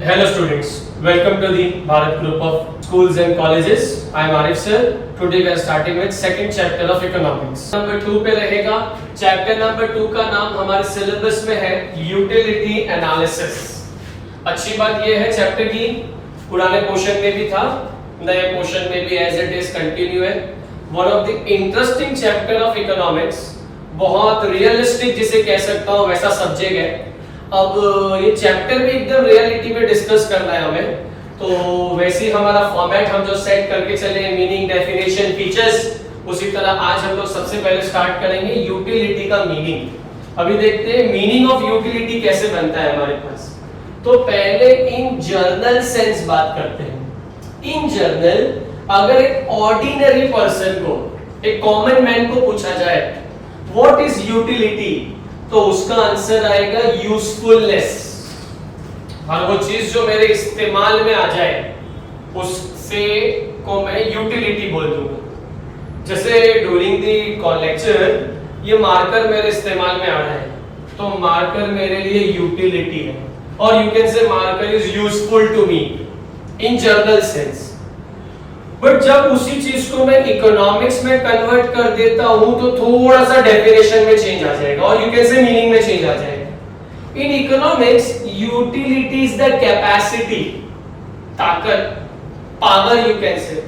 Hello students, welcome to the Bharat Group of Schools and Colleges. I am Arif sir. Today we are starting with second chapter of economics. Number 2 पे रहेगा. Chapter number 2 का नाम हमारे syllabus में है Utility Analysis. अच्छी बात ये है चैप्टर की पुराने पोर्शन में भी था, नए पोर्शन में भी as it is continue है. One of the interesting chapter of economics. बहुत रियलिस्टिक जिसे कह सकता हूँ वैसा सब्जेक्ट है. अब ये चैप्टर भी एकदम रियलिटी में डिस्कस करना है हमें, तो वैसे ही हमारा फॉर्मेट हम जो सेट करके चले मीनिंग, डेफिनेशन, फीचर्स, उसी तरह आज हम लोग सबसे पहले स्टार्ट करेंगे यूटिलिटी का मीनिंग. अभी देखते हैं मीनिंग ऑफ यूटिलिटी कैसे बनता है हमारे पास. तो पहले इन जनरल सेंस बात करते हैं. इन जनरल अगर एक ऑर्डिनरी पर्सन को, एक कॉमन मैन को पूछा जाए व्हाट इज यूटिलिटी, तो उसका आंसर आएगा यूजफुलनेस. हर वो चीज जो मेरे इस्तेमाल में आ जाए उससे को मैं यूटिलिटी बोल दूंगा. जैसे ड्यूरिंग द लेक्चर ये मार्कर मेरे इस्तेमाल में आ रहा है तो मार्कर मेरे लिए यूटिलिटी है, और you can say marker is useful to me in general sense. But जब उसी चीज को मैं इकोनॉमिक्स में कन्वर्ट कर देता हूं तो थोड़ा सा डेफिनेशन में चेंज आ जाएगा और यू कैन से मीनिंग में चेंज आ जाएगा. In economics utility is the capacity, ताकत, power you can say,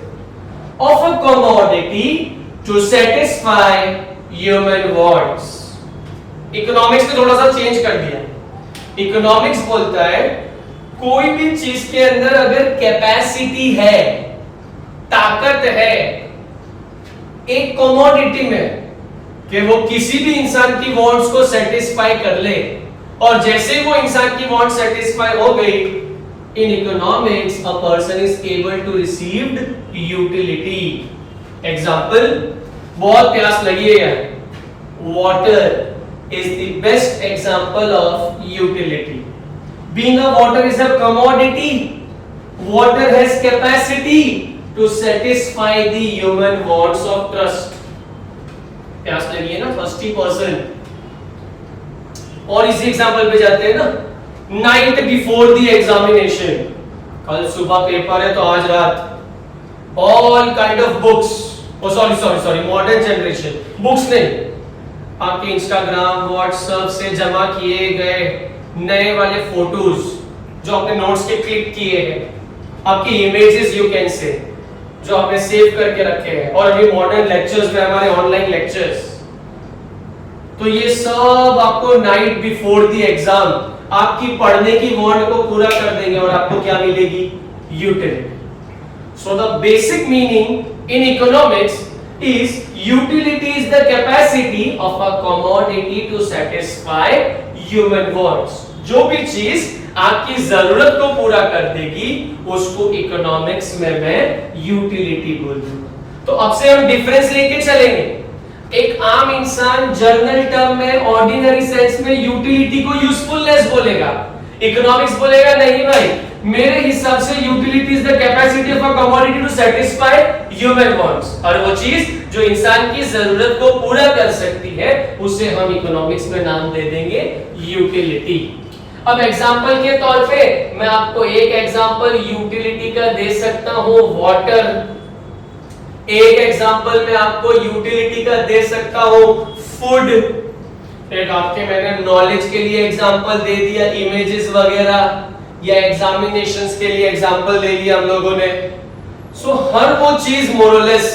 of a commodity to satisfy human wants. Economics ने थोड़ा सा चेंज कर दिया. इकोनॉमिक्स बोलता है कोई भी चीज के अंदर अगर कैपेसिटी है, ताकत है, एक कमोडिटी में कि वो किसी भी इंसान की वांट्स को सेटिस्फाई कर ले, और जैसे वो इंसान की वांट सेटिस्फाई हो गई, in economics a person is able to received utility. Example, बहुत प्यास लगी है, water is the best example of utility. Being a water is a commodity, water has capacity to satisfy the human wants of thirst. प्यास लगी है ना, thirsty person. और इसी एग्जांपल पे जाते हैं ना, night before the examination, कल सुबह पेपर है तो आज रात, all kind of books, oh sorry modern generation, books नहीं, आपके इंस्टाग्राम, व्हाट्सएप से जमा किए गए नए वाले फोटोज जो आपने नोट्स के क्लिक किए हैं, आपकी इमेजेस यू कैन से जो आपने सेव करके रखे हैं, और अभी मॉडर्न लेक्चर्स में हमारे ऑनलाइन लेक्चर्स, तो ये सब आपको नाइट बिफोर द एग्जाम आपकी पढ़ने की वांट को पूरा कर देंगे और आपको क्या मिलेगी? Utility. So the basic meaning in economics is utility is the capacity of a commodity to satisfy human wants. जो भी चीज आपकी जरूरत को पूरा कर देगी उसको इकोनॉमिक्स में मैं यूटिलिटी बोल दूंगा. तो अब से हम डिफरेंस लेके चलेंगे. एक आम इंसान जर्नल टर्म में, ऑर्डिनरी सेंस में यूटिलिटी को यूजफुलनेस बोलेगा, इकोनॉमिक्स बोलेगा नहीं भाई, मेरे हिसाब से utility is the capacity of a commodity to satisfy human wants, और वो चीज जो इंसान की जरूरत को पूरा कर सकती है उसे हम इकोनॉमिक्स में नाम दे देंगे यूटिलिटी. अब एग्जांपल के तौर पे मैं आपको एक एग्जांपल यूटिलिटी का दे सकता हूं, वाटर. एक एग्जांपल मैं आपको यूटिलिटी का दे सकता हूं, फूड. एक आपके मैंने नॉलेज के लिए एग्जांपल दे दिया, इमेजेस वगैरह, या एग्जामिनेशंस के लिए एग्जांपल दे दिया हम लोगों ने. सो हर वो चीज मोरलेस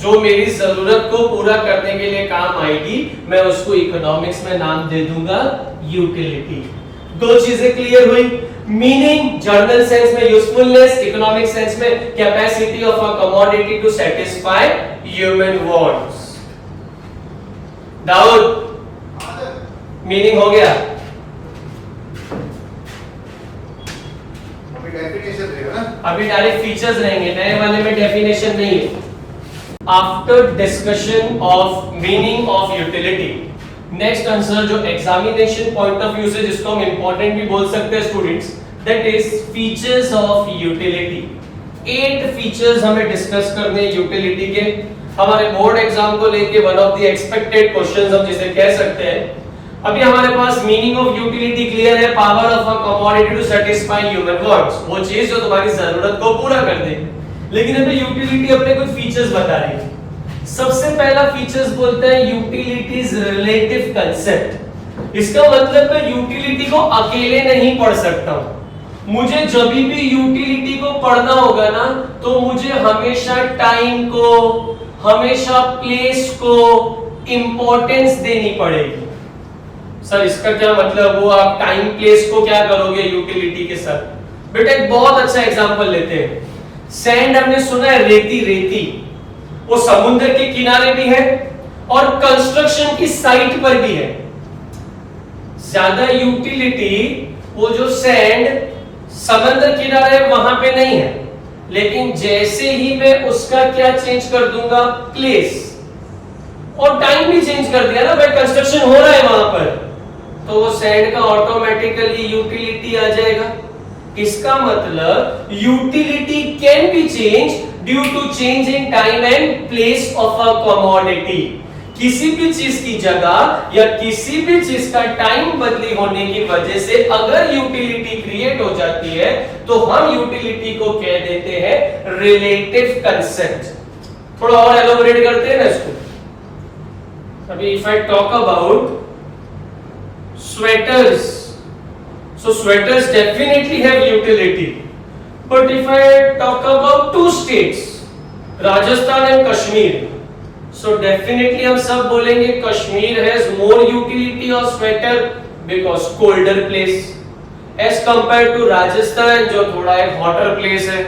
जो मेरी जरूरत को पूरा करने के लिए काम आएगी, मैं उसको इकोनॉमिक्स में नाम दे दूंगा यूटिलिटी. दो चीजें क्लियर हुई. मीनिंग जनरल सेंस में यूजफुलनेस, इकोनॉमिक सेंस में capacity of a commodity to satisfy human wants. Doubt? Meaning हो गया? अभी डेफिनेशन रहेगा ना, अभी डायरेक्ट फीचर्स रहेंगे, नए वाले में डेफिनेशन नहीं है. After discussion of meaning of utility, next answer जो एग्जामिनेशन पॉइंट ऑफ व्यू से जिसको हम इंपॉर्टेंट भी बोल सकते हैं students, that is features of utility. 8 features हमें डिस्कस करने हैं यूटिलिटी के. हमारे बोर्ड एग्जाम को लेके one of the expected questions हम जिसे कह सकते हैं, अभी हमारे पास मीनिंग ऑफ यूटिलिटी क्लियर है, power of a commodity to satisfy human wants, वो चीज जो तुम्हारी जरूरत को पूरा कर दे। लेकिन अभी यूटिलिटी अपने कुछ फीचर्स बता रही है। सबसे पहला फीचर्स बोलते हैं यूटिलिटी इज रिलेटिव कांसेप्ट। इसका मतलब मैं यूटिलिटी को अकेले नहीं पढ़ सकता हूं, मुझे जब भी यूटिलिटी को पढ़ना होगा ना तो मुझे हमेशा टाइम को, हमेशा प्लेस को इंपॉर्टेंस देनी पड़ेगी। सर इसका क्या मतलब, वो आप टाइम प्लेस को क्या करोगे यूटिलिटी के साथ? बेटा एक बहुत अच्छा एग्जांपल लेते हैं। सैंड हमने सुना है, रेती, रेती वो समुद्र के किनारे भी है और कंस्ट्रक्शन की साइट पर भी है। ज्यादा यूटिलिटी वो जो सैंड समुद्र किनारे वहां पे नहीं है, लेकिन जैसे ही मैं उसका क्या चेंज कर दूंगा, प्लेस और टाइम भी चेंज कर दिया ना भाई, कंस्ट्रक्शन हो रहा है वहां पर, तो वो सैंड का ऑटोमेटिकली यूटिलिटी आ जाएगा। इसका मतलब utility can be change due to change in time and place of a commodity. किसी भी चीज की जगह या किसी भी चीज का टाइम बदली होने की वजह से अगर यूटिलिटी क्रिएट हो जाती है तो हम यूटिलिटी को कह देते हैं रिलेटिव कंसेप्ट। थोड़ा और एलोबरेट करते हैं ना इसको। अभी if I talk about sweaters, so sweaters definitely have utility, but if I talk about two states, Rajasthan and Kashmir, so definitely हम सब बोलेंगे Kashmir has more utility of sweater because colder place as compared to Rajasthan जो थोड़ा एक hotter place है,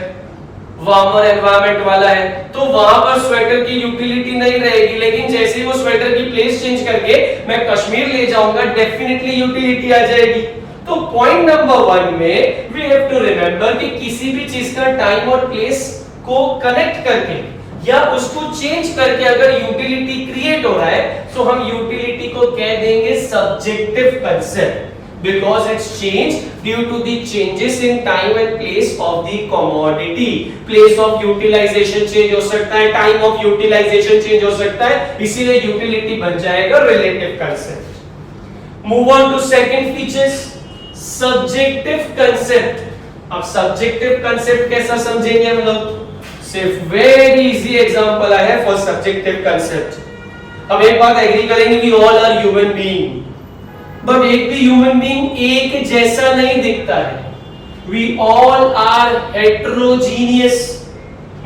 warmer environment वाला है, तो वहां पर स्वेटर की यूटिलिटी नहीं रहेगी। लेकिन जैसे ही वो स्वेटर की प्लेस चेंज करके मैं कश्मीर ले जाऊंगा, डेफिनेटली यूटिलिटी आ जाएगी। तो पॉइंट नंबर 1 में वी हैव टू रिमेंबर कि किसी भी चीज का टाइम और प्लेस को कनेक्ट करके या उसको चेंज करके अगर यूटिलिटी क्रिएट हो रहा है तो हम यूटिलिटी को कह देंगे subjective concept, because it's changed due to the changes in time and place of the commodity. Place of utilization change हो सकता है, time of utilization change हो सकता है, इसीलिए utility बन जाएगा relative concept. Move on to second features, subjective concept. अब subjective concept कैसा समझेंगे हम लोग? सिर्फ very easy example I have for subjective concept. अब एक बात एग्री करेंगे कि all are human being, but एक भी ह्यूमन बीइंग एक जैसा नहीं दिखता है। We all are heterogeneous,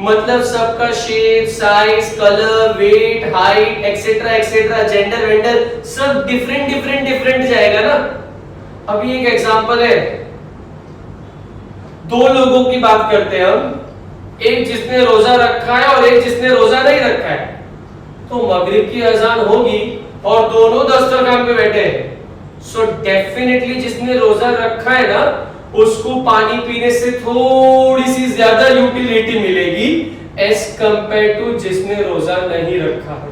मतलब सबका shape, size, colour, weight, height etcetera etcetera, gender वेंडर सब डिफरेंट जाएगा ना। अभी एक एग्जांपल है, दो लोगों की बात करते हैं हम, एक जिसने रोजा रखा है और एक जिसने रोजा नहीं रखा है। तो मगरिब की अजान होगी और दोनों दस्तरखान पे बैठे हैं, सो डेफिनेटली जिसने रोजा रखा है ना उसको पानी पीने से थोड़ी सी ज्यादा यूटिलिटी मिलेगी एज कंपेयर टू जिसने रोजा नहीं रखा है,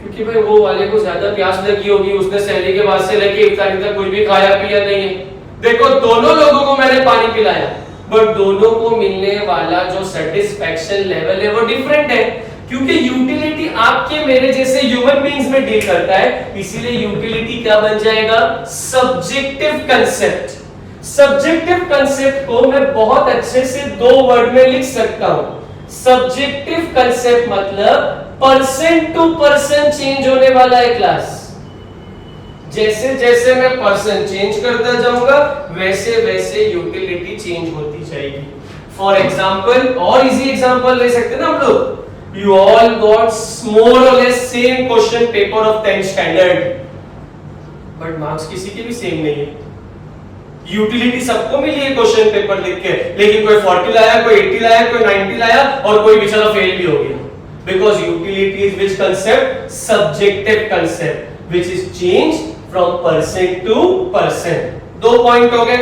क्योंकि भाई वो वाले को ज्यादा प्यास लगी होगी, उसने सहरी के बाद से लेके इफ्तारी तक कुछ भी खाया पिया नहीं है। देखो दोनों लोगों को मैंने पानी पिलाया, बट दोनों को मिलने वाला जो सेटिस्फैक्शन लेवल है वो डिफरेंट है, क्योंकि यूटिलिटी आपके मेरे जैसे ह्यूमन बीइंग्स में डील करता है, इसीलिए यूटिलिटी क्या बन जाएगा? Subjective concept. सब्जेक्टिव कंसेप्ट को मैं बहुत अच्छे से 2 वर्ड में लिख सकता हूं। सब्जेक्टिव कंसेप्ट मतलब पर्सन टू पर्सन चेंज होने वाला है क्लास। जैसे जैसे मैं पर्सन चेंज करता जाऊंगा वैसे वैसे यूटिलिटी चेंज होती जाएगी। फॉर एग्जाम्पल, और इजी एग्जाम्पल ले सकते हैं ना हम लोग, you all got more or less same question paper of 10th standard, but marks किसी के भी सेम नहीं है। यूटिलिटी सबको मिली है क्वेश्चन पेपर लिख के, लेकिन कोई 40 लाया, कोई 80 लाया, कोई 90 लाया और कोई बेचारा फेल भी हो गया। Because utility is which concept? Subjective concept, which is changed from person to person. 2 point हो गए।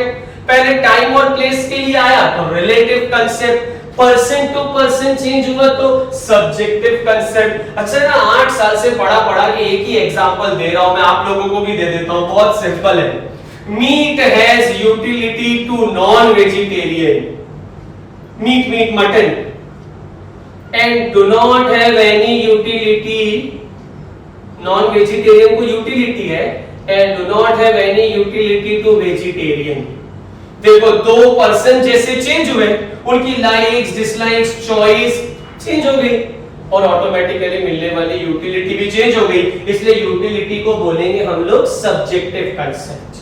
पहले टाइम और प्लेस के लिए आया तो relative concept, person to person change हुआ तो सब्जेक्टिव कंसेप्ट। अच्छा ना 8 साल से पढ़ा के एक ही एग्जांपल दे रहा हूं, मैं आप लोगों को भी दे देता हूं, बहुत सिंपल है। Meat has utility to non vegetarian, meat mutton, and do not have any utility, non vegetarian को यूटिलिटी है, and do not have any utility to vegetarian. देखो दो पर्सन जैसे चेंज हुए, उनकी लाइक्स डिसलाइक्स चॉइस चेंज हो गई और ऑटोमेटिकली मिलने वाली यूटिलिटी भी चेंज हो गई, इसलिए यूटिलिटी को बोलेंगे हम लोग सब्जेक्टिव कंसेप्ट।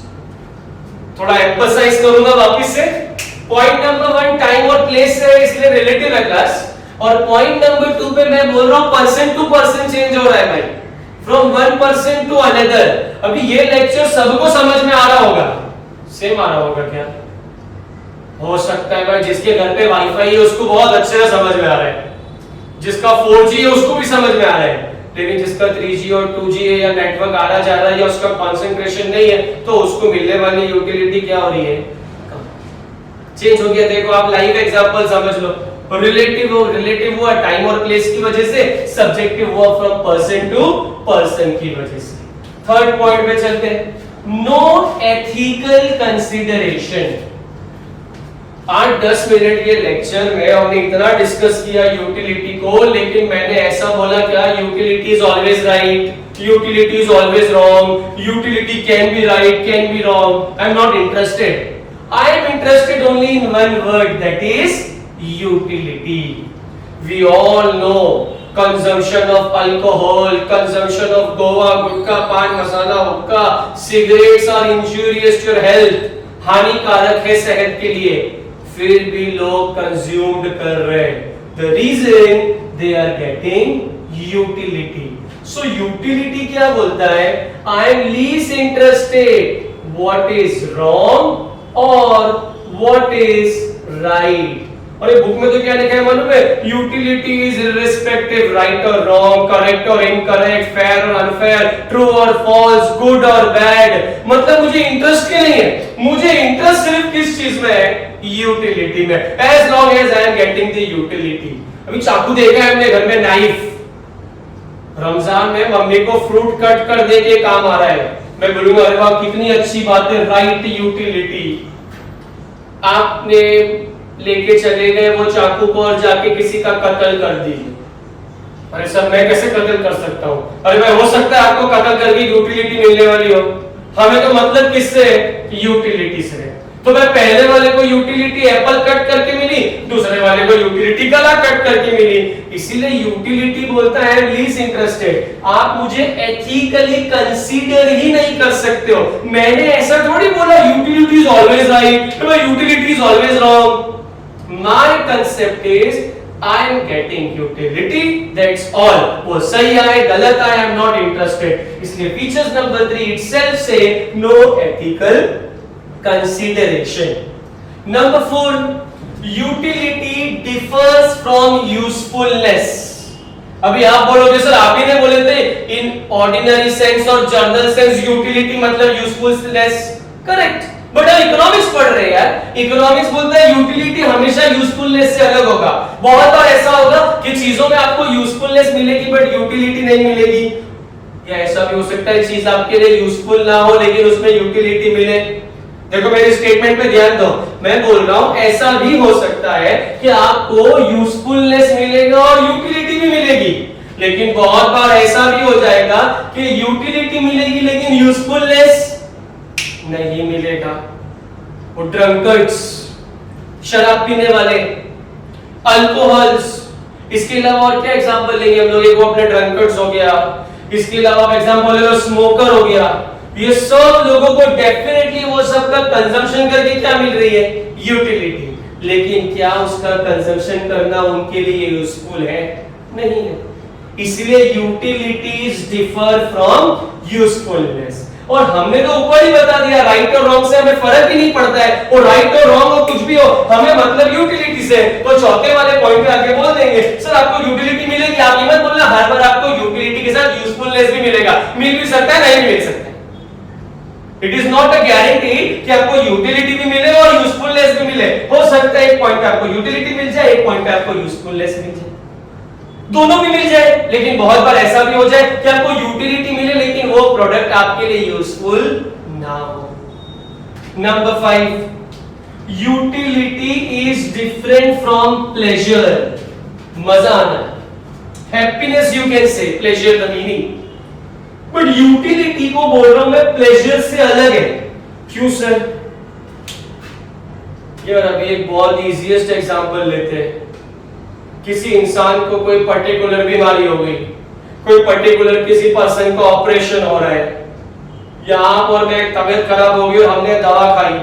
थोड़ा एम्फसाइज करूंगा वापस से। पॉइंट नंबर 1 टाइम और प्लेस है इसलिए रिलेटिव है क्लास, और पॉइंट नंबर 2 पे मैं बोल रहा हूं पर्सन टू पर्सन चेंज हो रहा है भाई, from one person to another. अभी ये लेक्चर सबको समझ में आ रहा होगा, सेम आ रहा होगा क्या? हो सकता है भाई जिसके घर पे वाईफाई है उसको बहुत अच्छे से समझ में आ रहा है, जिसका 4G है उसको भी समझ में आ रहा है, लेकिन जिसका 3G और 2G है या नेटवर्क आ रहा जा रहा है या उसका कंसंट्रेशन नहीं है तो उसको मिलने वाली यूटिलिटी क्या हो रही है? चेंज हो गया। देखो आप लाइव एग्जांपल समझ लो, रिलेटिव हुआ टाइम और प्लेस की वजह से, सब्जेक्टिव हुआ फ्रॉम पर्सन टू पर्सन की वजह से। थर्ड पॉइंट पे चलते हैं, नो एथिकल कंसीडरेशन। 8-10 मिनट ये लेक्चर में हमने इतना डिस्कस किया यूटिलिटी को, लेकिन मैंने ऐसा बोला क्या utility is always right, utility is always wrong, utility can B right can be wrong? I am not interested. I am interested only in one word, that is utility. We all know consumption of alcohol, consumption of goa, गुटखा, पान मसाला, हुक्का, cigarettes are injurious to your health, हानिकारक है सेहत के लिए, फिर भी लोग कंज्यूम्ड कर रहे हैं। The reason they are getting utility. So utility क्या बोलता है? I am least interested what is wrong और what is right। और ये बुक में तो क्या लिखा है मालूम है? यूटिलिटी इज इररिस्पेक्टिव, राइट और रॉन्ग, करेक्ट और इनकरेक्ट, फेयर और अनफेयर, ट्रू और फॉल्स, गुड और बैड। मतलब मुझे इंटरेस्ट क्यों नहीं है? मुझे इंटरेस्ट सिर्फ किस चीज में है? यूटिलिटी में। As long as I am getting the utility. अभी चाकू देखा है हमने घर में, नाइफ। रमजान में मम्मी को फ्रूट कट कर दे के काम आ रहा है, मैं बोलूंगा अरे वाह कितनी अच्छी बात है, राइट यूटिलिटी। आपने लेके चले गए वो चाकू को और जाके किसी का कत्ल कर दिए। अरे सर मैं कैसे कत्ल कर सकता हूँ? अरे भाई हो सकता है आपको कत्ल करके यूटिलिटी मिलने वाली हो, हमें तो मतलब किससे है? यूटिलिटी से। तो मैं पहले वाले को यूटिलिटी एप्पल कट करके मिली, दूसरे वाले को यूटिलिटी गला कट करके मिली, इसीलिए यूटिलिटी बोलता है लीस्ट इंटरेस्टेड। आप मुझे एथिकली कंसीडर ही नहीं कर सकते हो। मैंने ऐसा थोड़ी बोला utility is always right, utility is always wrong. My concept is I am getting utility, that's all. वो सही आए गलत आए, आई एम नॉट इंटरेस्टेड। इसलिए फीचर्स नंबर 3 इटसेल्फ से no ethical consideration. Number 4, utility differs from usefulness. अभी आप बोलोगे सर आप ही ने बोले थे in ordinary sense और general sense utility मतलब usefulness, correct? बट आप इकोनॉमिक्स पढ़ रहे हैं यार, इकोनॉमिक्स बोलता है यूटिलिटी हमेशा यूजफुलनेस से अलग होगा। बहुत बार ऐसा होगा कि चीजों में आपको यूजफुलनेस मिलेगी बट यूटिलिटी नहीं मिलेगी, या ऐसा भी हो सकता है चीज आपके लिए यूजफुल ना हो लेकिन उसमें यूटिलिटी मिले। देखो मेरे स्टेटमेंट पे ध्यान दो, मैं बोल रहा हूं ऐसा भी हो सकता है कि आपको यूजफुलनेस मिलेगा और यूटिलिटी भी मिलेगी, लेकिन बहुत बार ऐसा भी हो जाएगा कि यूटिलिटी मिलेगी लेकिन यूजफुलनेस नहीं मिलेगा। वो ड्रंकर्ड्स, शराब पीने वाले, अल्कोहल्स, इसके अलावा और क्या एग्जांपल लेंगे हम लोग? एक वो अपने ड्रंकर्ड्स हो गया, इसके अलावा एग्जांपल ले लो स्मोकर हो गया। ये सब लोगों को डेफिनेटली वो सब का कंजम्पशन करके क्या मिल रही है? यूटिलिटी। लेकिन क्या उसका कंजम्पशन करना उनके लिए यूजफुल है? नहीं है। इसलिए यूटिलिटीज डिफर फ्रॉम यूजफुलनेस। और हमने तो ऊपर ही बता दिया राइट और रॉन्ग से हमें फर्क ही नहीं पड़ता है, और राइट और रॉन्ग हो कुछ भी हो हमें मतलब यूटिलिटी से। तो चौथे वाले पॉइंट पे आके बोल देंगे सर आपको यूटिलिटी मिलेगी, आप ये मत बोलना हर बार आपको यूटिलिटी के साथ यूजफुलनेस भी मिलेगा। मिल भी सकता है, नहीं मिल सकता। It is not a guarantee कि आपको यूटिलिटी भी मिले और यूजफुलनेस भी मिले। हो सकता है एक पॉइंट पे आपको यूटिलिटी मिल जाए, एक पॉइंट पे आपको यूजफुलनेस मिल जाए, दोनों भी मिल जाए। लेकिन बहुत बार ऐसा भी हो जाए कि आपको यूटिलिटी मिले लेकिन वो प्रोडक्ट आपके लिए यूजफुल ना हो। Number 5, utility is different from pleasure. मजा आना, हैप्पीनेस यू कैन से, pleasure the meaning. But utility को बोल रहा हूं मैं प्लेजर से अलग है। क्यों सर? यार अभी एक बहुत इजीएस्ट एग्जांपल लेते हैं। किसी इंसान को कोई पर्टिकुलर बीमारी हो गई, कोई पर्टिकुलर किसी पर्सन का ऑपरेशन हो रहा है, या आप और मैं तबीयत खराब हो गई और हमने दवा खाई,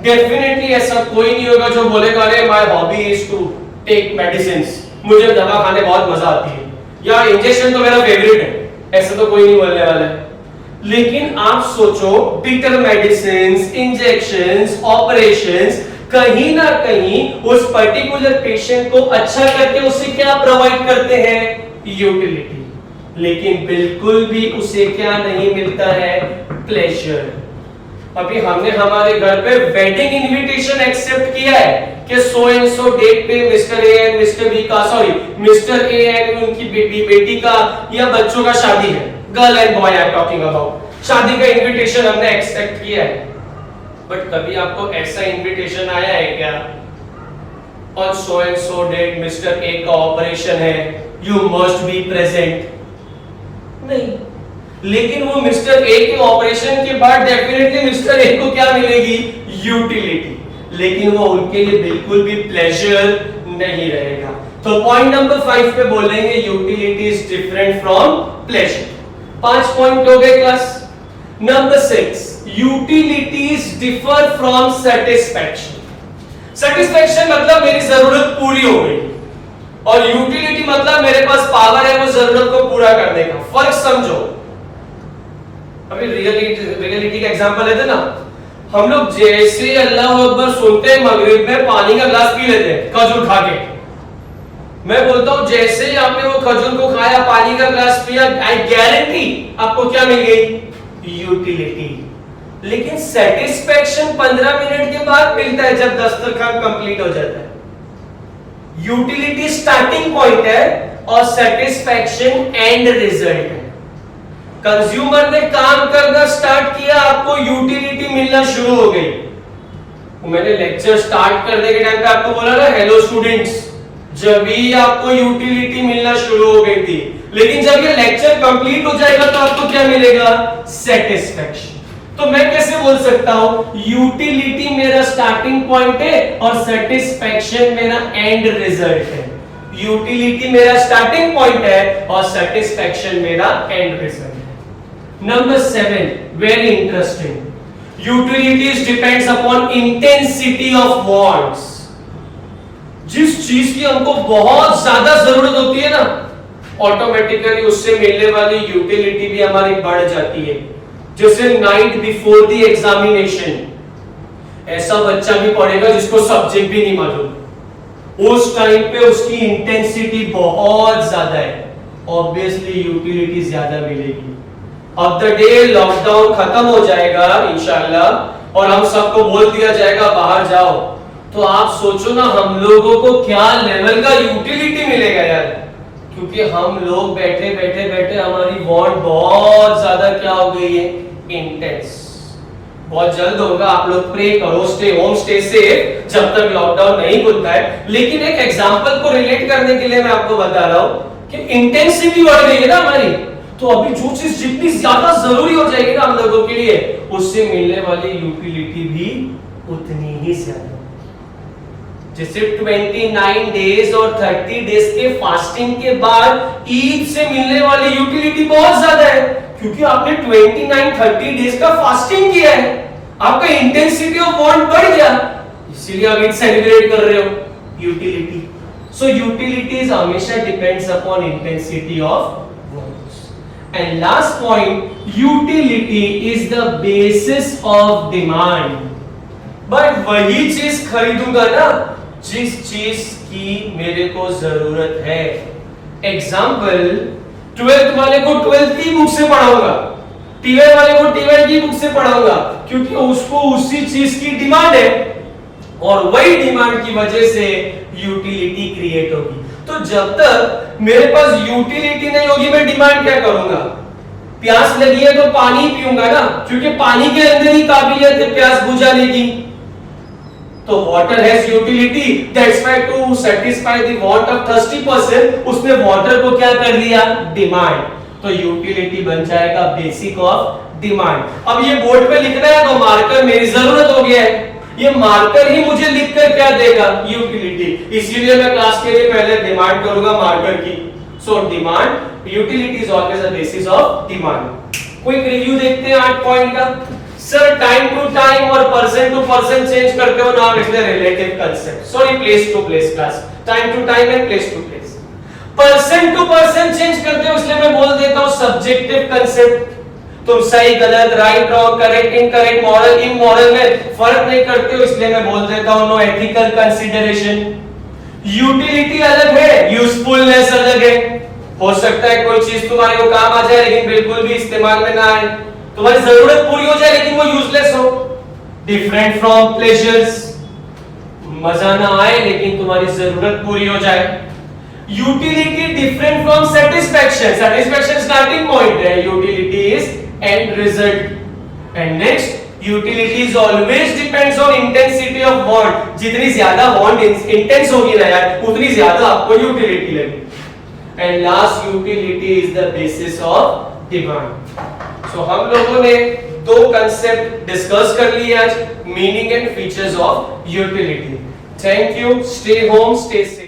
डेफिनेटली ऐसा कोई नहीं होगा जो बोलेगा अरे my hobby is to take medicines, मुझे दवा खाने बहुत मजा आती है, या इंजेक्शन तो मेरा फेवरेट है, ऐसा तो कोई नहीं बोलने वाला है। लेकिन आप सोचो, बिटर मेडिसिन्स, इंजेक्शंस, ऑपरेशंस कहीं ना कहीं उस पर्टिकुलर पेशेंट को अच्छा करके उसे क्या प्रोवाइड करते हैं? यूटिलिटी। लेकिन बिल्कुल भी उसे क्या नहीं मिलता है? प्लेजर। अभी हमने हमारे घर पे वेडिंग इनविटेशन एक्सेप्ट किया है कि सो एंड सो डेट पे mister A and mister B का, सॉरी मिस्टर ए एंड उनकी बेटी का या बच्चों का शादी है, girl and boy I am talking about, शादी का इनविटेशन हमने एक्सेप्ट किया है। बट कभी आपको ऐसा इनविटेशन आया है क्या? On so and so date mister A का ऑपरेशन है, यू मस्ट बी प्रेजेंट? नहीं। लेकिन वो मिस्टर ए के ऑपरेशन के बाद डेफिनेटली मिस्टर ए को क्या मिलेगी? यूटिलिटी। लेकिन वो उनके लिए बिल्कुल भी प्लेजर नहीं रहेगा। तो पॉइंट नंबर 5 पे बोलेंगे utility is different from pleasure. 5 point हो गए class. Number 6, utilities differ from satisfaction. Satisfaction मतलब मेरी जरूरत पूरी हो गई, और यूटिलिटी मतलब मेरे पास पावर है वो जरूरत को पूरा करने का। फर्क समझो। अभी रियलिटी का एग्जांपल लेते ना, हम लोग जैसे अल्लाह अकबर सुनते हैं मगरिब में पानी का ग्लास पी लेते हैं खजूर खा के। मैं बोलता हूं जैसे ही आपने वो खजूर को खाया, पानी का ग्लास पिया, आई गारंटी आपको क्या मिल गई? यूटिलिटी। लेकिन सेटिस्फैक्शन 15 मिनट के बाद मिलता है जब दस्तरखान कंप्लीट हो जाता है। यूटिलिटी स्टार्टिंग पॉइंट है और सेटिस्फैक्शन एंड रिजल्ट है। कंज्यूमर ने काम करना स्टार्ट किया, आपको यूटिलिटी मिलना शुरू हो गई। मैंने लेक्चर स्टार्ट करने के टाइम पे आपको बोला ना हेलो स्टूडेंट्स, जब भी आपको यूटिलिटी मिलना शुरू हो गई थी। लेकिन जब ये लेक्चर कंप्लीट हो जाएगा तो आपको क्या मिलेगा? सेटिस्फैक्शन। तो मैं कैसे बोल सकता हूं यूटिलिटी मेरा स्टार्टिंग पॉइंट है और सेटिस्फैक्शन मेरा एंड रिजल्ट है। यूटिलिटी मेरा स्टार्टिंग पॉइंट है और सेटिस्फैक्शन मेरा एंड रिजल्ट है। Number 7, very interesting. Utilities depends upon intensity of wants. जिस चीज की हमको बहुत ज्यादा जरूरत होती है ना, ऑटोमेटिकली उससे मिलने वाली यूटिलिटी भी हमारी बढ़ जाती है। जैसे नाइट बिफोर द एग्जामिनेशन, ऐसा बच्चा भी पढ़ेगा जिसको सब्जेक्ट भी नहीं मालूम, उस टाइम पे उसकी इंटेंसिटी बहुत ज्यादा है, ऑब्वियसली यूटिलिटी ज्यादा मिलेगी। अब द डे लॉकडाउन खत्म हो जाएगा इंशाल्लाह और हम सबको बोल दिया जाएगा बाहर जाओ, तो आप सोचो ना हम लोगों को क्या लेवल का यूटिलिटी मिलेगा यार। क्योंकि हम लोग बैठे बैठे बैठे हमारी वांट बहुत ज्यादा क्या हो गई है? इंटेंस। बहुत जल्द होगा, आप लोग प्रे करो, स्टे होम, स्टे सेफ जब तक लॉकडाउन नहीं खुलता है। लेकिन एक एग्जांपल को रिलेट करने के लिए मैं आपको बता रहा हूं कि इंटेंसिटी बढ़ गई है ना हमारी, तो अभी जो चीज जितनी ज्यादा जरूरी हो जाएगी ना हम लोगों के लिए, उससे मिलने वाली यूटिलिटी भी उतनी ही ज्यादा। जैसे 29 डेज और 30 डेज के फास्टिंग के बाद ईद से मिलने वाली यूटिलिटी बहुत ज्यादा है, क्योंकि आपने 29-30 डेज का फास्टिंग किया है, आपका इंटेंसिटी ऑफ वांट बढ़ गया, इसीलिए आप ईद सेलिब्रेट कर रहे हो। यूटिलिटी। सो यूटिलिटीज हमेशा depends upon intensity of wants. And last point, utility is the basis of demand. But वही चीज खरीदूंगा ना जिस चीज की मेरे को जरूरत है। एग्जाम्पल, 12th वाले को 12th की बुक से पढ़ाऊंगा, 12th वाले को 12th की बुक से पढ़ाऊंगा, क्योंकि उसको उसी चीज की डिमांड है और वही डिमांड की वजह से यूटिलिटी क्रिएट होगी। तो जब तक मेरे पास यूटिलिटी नहीं होगी मैं डिमांड क्या करूंगा? प्यास लगी है तो पानी पीऊंगा ना, क्योंकि पानी के अंदर ही काबिलियत है प्यास बुझाने की। तो water has utility, that's why to satisfy the want of thirsty person उसने वाटर को क्या कर लिया? डिमांड। तो तो यूटिलिटी बन जाएगा बेसिक ऑफ डिमांड। अब ये बोर्ड पे लिखना है तो मार्कर मेरी जरूरत हो गया है, ये मार्कर ही मुझे लिखकर क्या देगा, यूटिलिटी। इसीलिए मैं क्लास के लिए पहले डिमांड करूंगा मार्कर की। So demand, utility is always the basis of demand. Quick review देखते हैं 8 पॉइंट का। सर टाइम टू टाइम और पर्सन टू पर्सन चेंज करते हो नाम इसलिए relative concept, sorry place to place class, time to time and place to place. Person to person change करते हो इसलिए मैं बोल देता हूं सब्जेक्टिव कांसेप्ट। तुम सही गलत, right wrong, correct incorrect, moral immoral में फर्क नहीं करते हो इसलिए मैं बोल देता हूं नो एथिकल कंसीडरेशन। यूटिलिटी अलग है, यूजफुलनेस अलग है। हो सकता है कोई चीज तुम्हारे को काम आ जाए लेकिन बिल्कुल भी इस्तेमाल में ना आए, तुम्हारी जरूरत पूरी हो जाए लेकिन वो यूजलेस हो। डिफरेंट फ्रॉम प्लेजर्स, मजा ना आए लेकिन तुम्हारी जरूरत पूरी हो जाए। Utility different from satisfaction, satisfaction starting point है, utility is end result. And next, utility is always depends on intensity of want. जितनी ज्यादा वांट इंटेंस होगी ना यार, उतनी ज्यादा आपको यूटिलिटी लगेगी। And last, utility is the basis of demand. So हम लोगों ने दो कंसेप्ट डिस्कस कर लिए आज, meaning and features of utility. Thank you, stay home, stay safe.